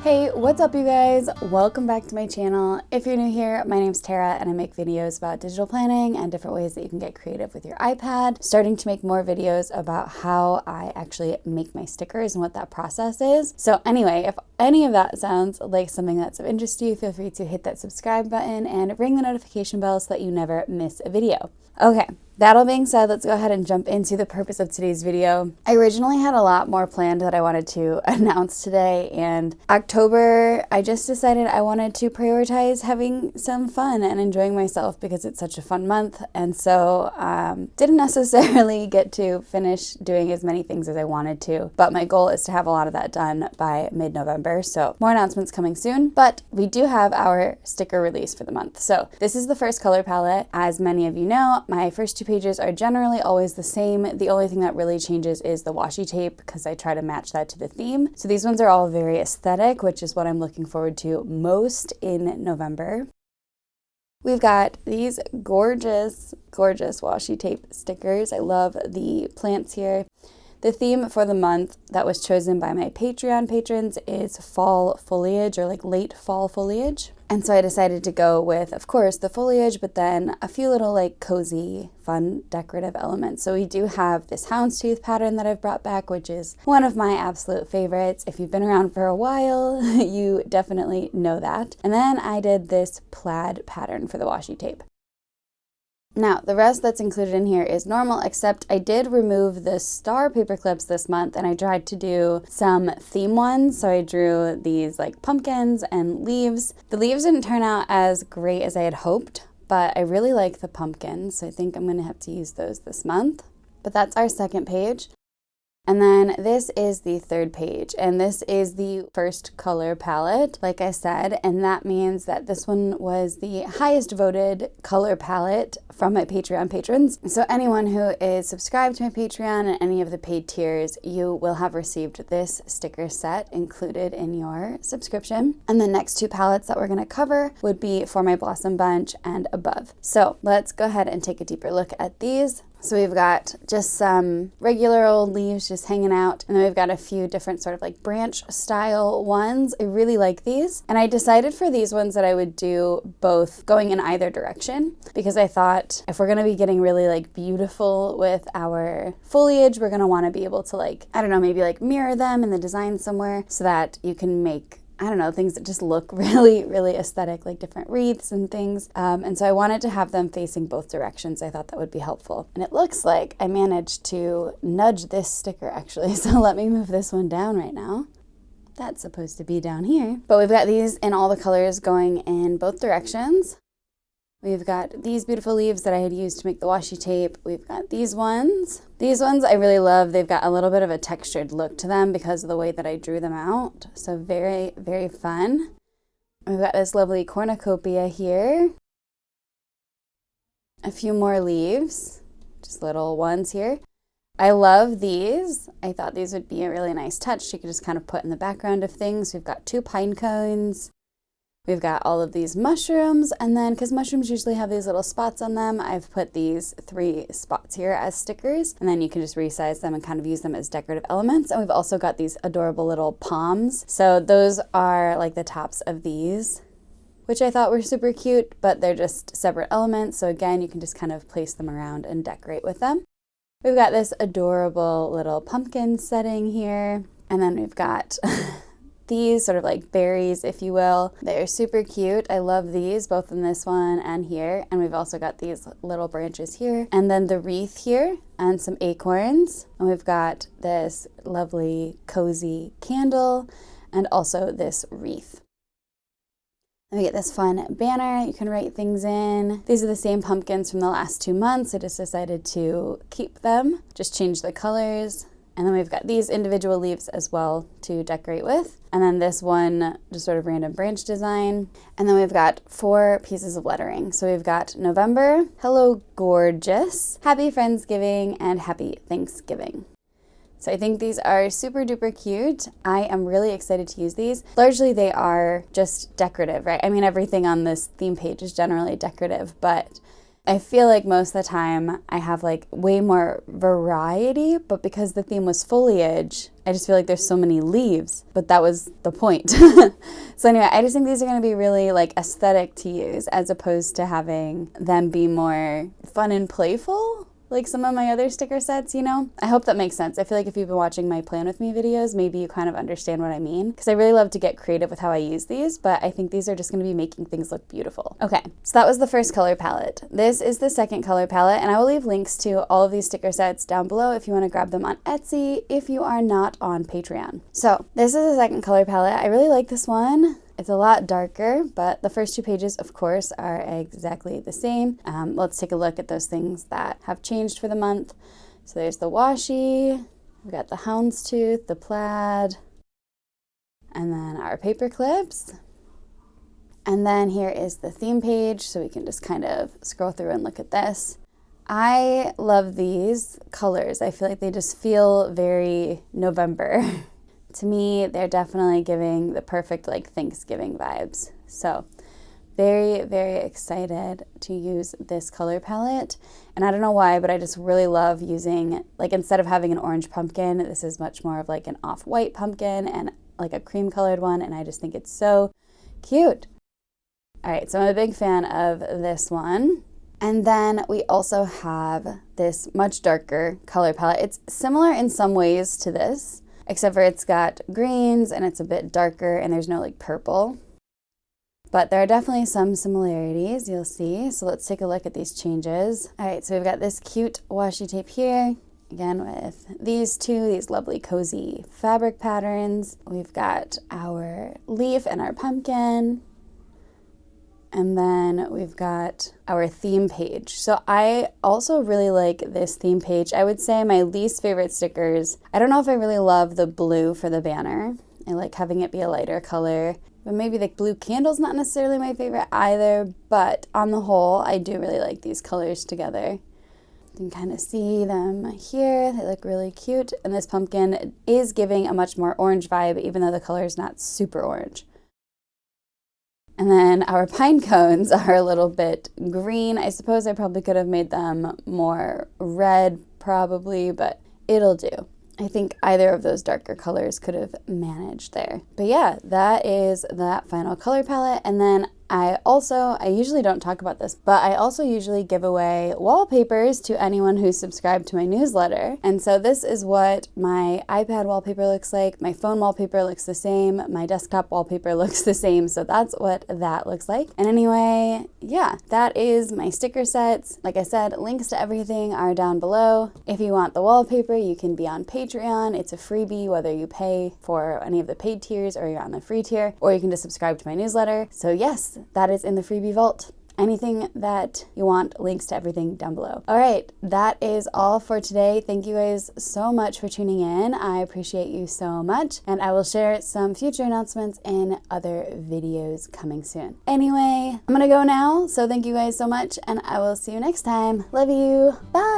Hey, what's up you guys? Welcome back to my channel. If you're new here, my name's Tara and I make videos about digital planning and different ways that you can get creative with your iPad. Starting to make more videos about how I actually make my stickers and what that process is. So anyway, if any of that sounds like something that's of interest to you, feel free to hit that subscribe button and ring the notification bell so that you never miss a video. Okay. That all being said, let's go ahead and jump into the purpose of today's video. I originally had a lot more planned that I wanted to announce today, and October, I just decided I wanted to prioritize having some fun and enjoying myself because it's such a fun month, and so didn't necessarily get to finish doing as many things as I wanted to, but my goal is to have a lot of that done by mid-November, so more announcements coming soon, but we do have our sticker release for the month. So this is the first color palette. As many of you know, my first two pages are generally always the same. The only thing that really changes is the washi tape because I try to match that to the theme. So these ones are all very aesthetic, which is what I'm looking forward to most in November. We've got these gorgeous, gorgeous washi tape stickers. I love the plants here. The theme for the month that was chosen by my Patreon patrons is fall foliage, or like late fall foliage. And so I decided to go with, of course, the foliage, but then a few little like cozy, fun, decorative elements. So we do have this houndstooth pattern that I've brought back, which is one of my absolute favorites. If you've been around for a while, you definitely know that. And then I did this plaid pattern for the washi tape. Now, the rest that's included in here is normal, except I did remove the star paper clips this month and I tried to do some theme ones. So I drew these like pumpkins and leaves. The leaves didn't turn out as great as I had hoped, but I really like the pumpkins. So I think I'm gonna have to use those this month. But that's our second page. And then this is the third page, and this is the first color palette, like I said, and that means that this one was the highest voted color palette from my Patreon patrons. So anyone who is subscribed to my Patreon and any of the paid tiers, you will have received this sticker set included in your subscription. And the next two palettes that we're going to cover would be for my Blossom Bunch and above. So let's go ahead and take a deeper look at these. So we've got just some regular old leaves just hanging out, and then we've got a few different sort of like branch style ones. I really like these, and I decided for these ones that I would do both going in either direction because I thought if we're going to be getting really like beautiful with our foliage, we're going to want to be able to like, I don't know, maybe like mirror them in the design somewhere so that you can make, I don't know, things that just look really, really aesthetic, like different wreaths and things. And so I wanted to have them facing both directions. I thought that would be helpful. And it looks like I managed to nudge this sticker actually. So let me move this one down right now. That's supposed to be down here. But we've got these in all the colors going in both directions. We've got these beautiful leaves that I had used to make the washi tape. We've got these ones. These ones I really love. They've got a little bit of a textured look to them because of the way that I drew them out. So very, very fun. We've got this lovely cornucopia here. A few more leaves, just little ones here. I love these. I thought these would be a really nice touch. You could just kind of put in the background of things. We've got two pine cones. We've got all of these mushrooms, and then because mushrooms usually have these little spots on them, I've put these 3 spots here as stickers, and then you can just resize them and kind of use them as decorative elements. And we've also got these adorable little palms. So those are like the tops of these, which I thought were super cute, but they're just separate elements. So again, you can just kind of place them around and decorate with them. We've got this adorable little pumpkin setting here, and then we've got these sort of like berries, if you will. They're super cute. I love these, both in this one and here. And we've also got these little branches here. And then the wreath here and some acorns. And we've got this lovely cozy candle and also this wreath. And we get this fun banner you can write things in. These are the same pumpkins from the last 2 months. I just decided to keep them, just change the colors. And then we've got these individual leaves as well to decorate with. And then this one, just sort of random branch design. And then we've got 4 pieces of lettering. So we've got November, hello gorgeous, happy Friendsgiving, and happy Thanksgiving. So I think these are super duper cute. I am really excited to use these. Largely they are just decorative, right? I mean, everything on this theme page is generally decorative, but I feel like most of the time I have like way more variety, but because the theme was foliage, I just feel like there's so many leaves, but that was the point. So anyway, I just think these are going to be really like aesthetic to use as opposed to having them be more fun and playful, like some of my other sticker sets, you know? I hope that makes sense. I feel like if you've been watching my Plan With Me videos, maybe you kind of understand what I mean, because I really love to get creative with how I use these, but I think these are just going to be making things look beautiful. Okay, so that was the first color palette. This is the second color palette, and I will leave links to all of these sticker sets down below if you want to grab them on Etsy if you are not on Patreon. So this is the second color palette. I really like this one. It's a lot darker, but the first 2 pages, of course, are exactly the same. Let's take a look at those things that have changed for the month. So there's the washi, we've got the houndstooth, the plaid, and then our paper clips. And then here is the theme page, so we can just kind of scroll through and look at this. I love these colors. I feel like they just feel very November. To me, they're definitely giving the perfect like Thanksgiving vibes. So very, very excited to use this color palette. And I don't know why, but I just really love using, like instead of having an orange pumpkin, this is much more of like an off-white pumpkin and like a cream colored one. And I just think it's so cute. All right, so I'm a big fan of this one. And then we also have this much darker color palette. It's similar in some ways to this, except for it's got greens and it's a bit darker and there's no like purple. But there are definitely some similarities, you'll see. So let's take a look at these changes. All right, so we've got this cute washi tape here. Again, with these lovely cozy fabric patterns. We've got our leaf and our pumpkin. And then we've got our theme page. So I also really like this theme page. I would say my least favorite stickers, I don't know if I really love the blue for the banner. I like having it be a lighter color, but maybe the blue candle's not necessarily my favorite either, but on the whole, I do really like these colors together. You can kind of see them here. They look really cute. And this pumpkin is giving a much more orange vibe, even though the color is not super orange. And then our pine cones are a little bit green. I suppose I probably could have made them more red probably, but it'll do. I think either of those darker colors could have managed there. But yeah, that is that final color palette. And then I usually don't talk about this, but I also usually give away wallpapers to anyone who's subscribed to my newsletter. And so this is what my iPad wallpaper looks like. My phone wallpaper looks the same. My desktop wallpaper looks the same. So that's what that looks like. And anyway, yeah, that is my sticker sets. Like I said, links to everything are down below. If you want the wallpaper, you can be on Patreon. It's a freebie, whether you pay for any of the paid tiers or you're on the free tier, or you can just subscribe to my newsletter. So yes, that is in the freebie vault. Anything that you want, links to everything down below. All right, that is all for today. Thank you guys so much for tuning in. I appreciate you so much, and I will share some future announcements in other videos coming soon. Anyway, I'm gonna go now, so thank you guys so much, and I will see you next time. Love you. Bye.